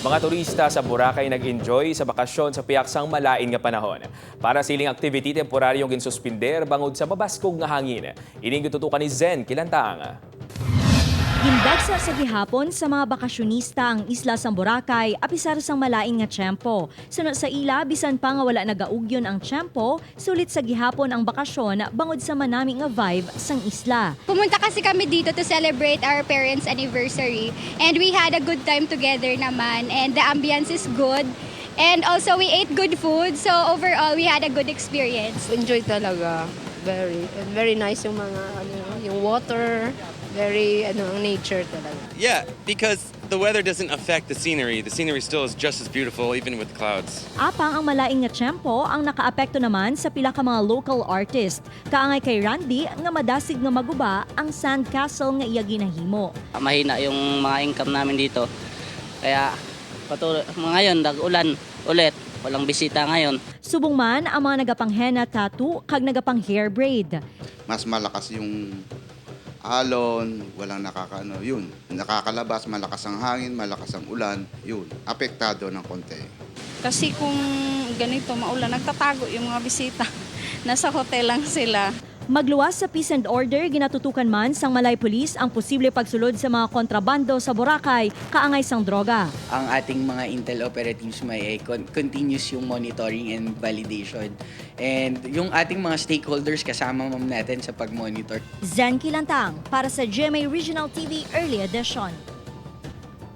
Mga turista sa Boracay nag-enjoy sa bakasyon sa piyaksang malain nga panahon. Para siling activity temporaryong ginsuspinder bangod sa mabaskog nga hangin. Ining gitutukan ni Zen Kilantang. Gindagsa sa gihapon sa mga bakasyonista ang isla sang Boracay apisar sang malain nga tiyempo. Sunod sa ila, bisan pa nga wala nagaugyon ang tiyempo, sulit sa gihapon ang bakasyon bangod sa manami nga vibe sang isla. Pumunta kasi kami dito to celebrate our parents' anniversary and we had a good time together naman and the ambience is good. And also we ate good food, so overall we had a good experience. Enjoy talaga. Very nice yung mga yung water, very nature talaga. Yeah, because the weather doesn't affect the scenery. The scenery still is just as beautiful even with clouds. Apang ang malaing nga tiyempo ang nakaapekto naman sa pila ka mga local artist. Kaangay kay Randy nga madasig nga maguba ang sandcastle nga iya ginahimo. Mahina yung mga income namin dito. Kaya ngayon, nag-ulan ulit. Walang bisita ngayon. Subong man ang mga nagapang-henna tattoo kag nagapang-hair braid. Mas malakas yung alon, walang yun. Nakakalabas, malakas ang hangin, malakas ang ulan, yun. Apektado ng konti. Kasi kung ganito maulan, nagtatago yung mga bisita. Nasa hotel lang sila. Magluwas sa peace and order, ginatutukan man sang Malay Police ang posible pagsulod sa mga kontrabando sa Boracay, kaangay sang droga. Ang ating mga intel operatives may continuous yung monitoring and validation. And yung ating mga stakeholders kasama natin sa pag-monitor. Zen Kilantang para sa GMA Regional TV Early Edition.